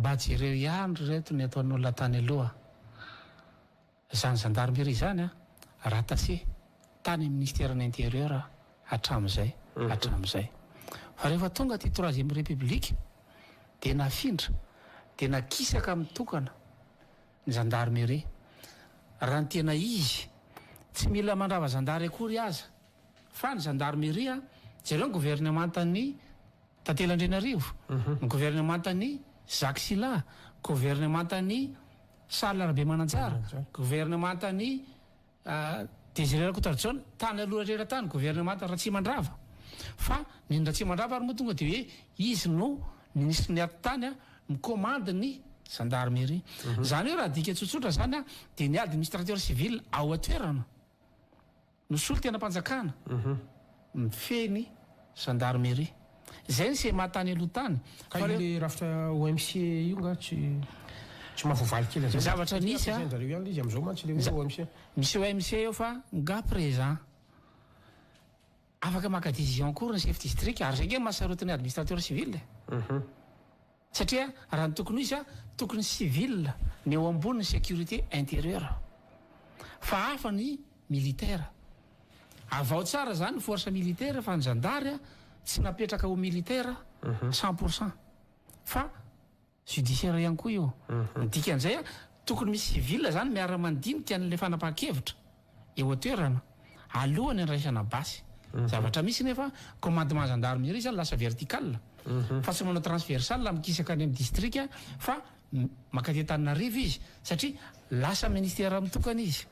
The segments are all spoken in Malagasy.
mba jereo ihany reto ny ataon'olona tany aloha zany gendarmerie zany raha tasy tany ministèrany intérieur hatramin'izay fa rehefa tonga ty troisième république de nafindra de nakisaka mitokana ny gendarmerie raha ny tena izy tsy mila mandrava zandary akory aza fa ny gendarmerie jereo ny gouvernementany Tatelandrenarivo, ny gouvernementany Jacques Silla, gouvernementany Salarabe Mananjara, gouvernementany Désiré Kotarjon, tany aloha rera tany gouvernement Ratsimandrava. Fa ny Ratsimandrava ary moa tonga de hoe izy no ministre ny aty tany mikomande ny gendarmerie. Zany hoe raha dika tsotsotra zany de ny administrateur civil ao atoerana. No solo tena mpanjakana. Mifeny gendarmerie. Zay sy mahatany aloha tany. Ka ile rafitra OMC io nga tsy mahavovaly kely zay. Zavatra nisy izy amizao mantsy le OMC. Misy OMC eo fa nga présent. Afaka maka décision kory ny chef district ary zay mahasarotiny administrateur civil. Satria raha ny tokony izy tokony civil ny eo ambony sécurité intérieure. Fa hafa ny militaire. Avao tsara zany force militaire fa ny zandary tsy napetraka ho militaire 100%. Fa judiciaire ihany koa io. Dikan'izay tokony misy civil zany miara-mandinika an'le fanapahan-kevitra eo atoerana alohan'ny andraisana basy. Zavatra misy nefa commandement gendarmerie zany lasa vertical. Fa tsy manao transversal mikisaka any amin'ny district fa makaty Antananarivo izy satria lasa ministère mitokana izy.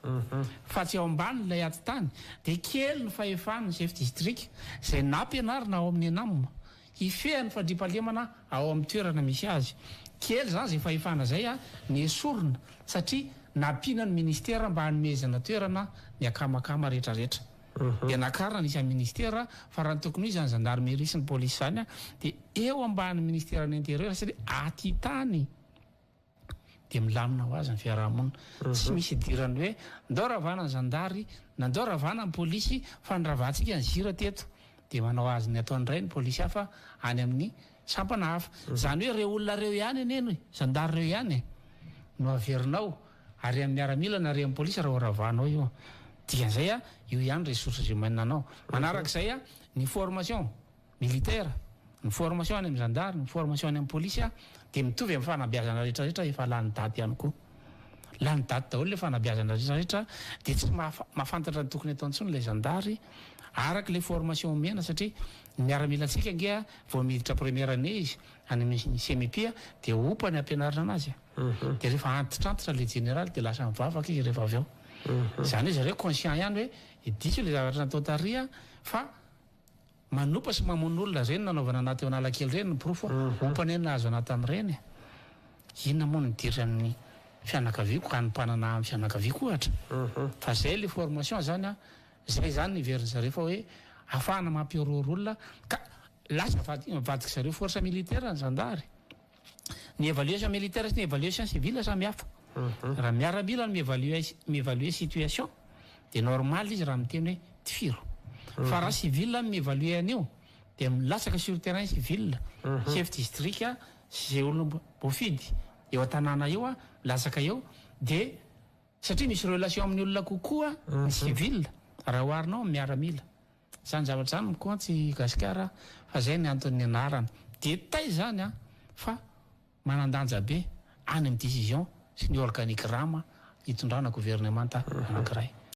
Fa tsy ao ambany ilay aty tany de kely ny fahefan'ny chef district zay nampianarina ao amin'ny anamma hifehan'ny fandriam-pahalemana ao amin'ny toerana misy azy. Kely zany zay fahefana zay ny esorina satria nampiana ny ministère mba hanomezana toerana ny akamakama rehetrarehetra. De nakarana nisy ministère fa raha ny tokony izy zany gendarmerie sy ny police zany de eo ambany ministère ny intérieur satria aty tany de milamina ho azy ny fiarahamonina. Tsy misy idirany hoe ndao ravana ny zandary na ndao ravana ny polisy fa ny ravatsika ny zira teto de manao azy ny ataon'ny ray ny polisy hafa any amin'ny sampana hafa. Zany hoe reo olona reo ihany eneny hoe zandary reo ihany no averinao ary amin'ny miaramila na re amin'ny polisy raha ravanao io. Dikan'izay io ihany ressources humaines anao. Manarak'izay ny formation militaire, ny formation any amin'ny zandary, ny formation any amin'ny polisy de mitovy amin'ny fanabeazana rehetrarehetra efa lany daty ihany koa. Lany daty daholo le fanabeazana rehetrarehetra de tsy mahafantatra ny tokony atao intsony le zandary araka le formation omena satria miaramilantsika ngia vao miditra première année izy any amin'ny CMP de opa ny ampianarana anazy. De rehefa antitrantitra le général de lasa mivavaka izy rehefa avy eo. Zany hoe zareo conscient ihany hoe iditsy le zavatra natao taria fa manopa sy mamono olona reny nanaovana anaty eo analakely reny ny profo ompany eny nahazo anaty amin'ireny. Inona moa ny diran'ny fianakaviako hanimpanana amin'ny fianakaviako ohatra. Fa zay le formation zany zay zany ny veriny zareo fa hoe afahana mampiorory olona ka lasa mivadiky zareo force militaire ny zandary. Ny évaluation militaire sy ny évaluation civile samy hafa. Raha miaramila ny mievaluer situation de normal izy raha miteny hoe tifiro. Fa raha civil mievaluer an'io de milasaka sur terrain civil chef district sy zay olona bofidy eo an-tanàna eo milasaka eo de satria misy relation amin'ny olona kokoa ny civil raha oharinao miaramila. Zany zavatra zany mikoantsy gasikara fa zay ny antony anarana de tay zany fa manandanja be any amin'ny décision sy ny organigramme hitondrana gouvernement anankiray.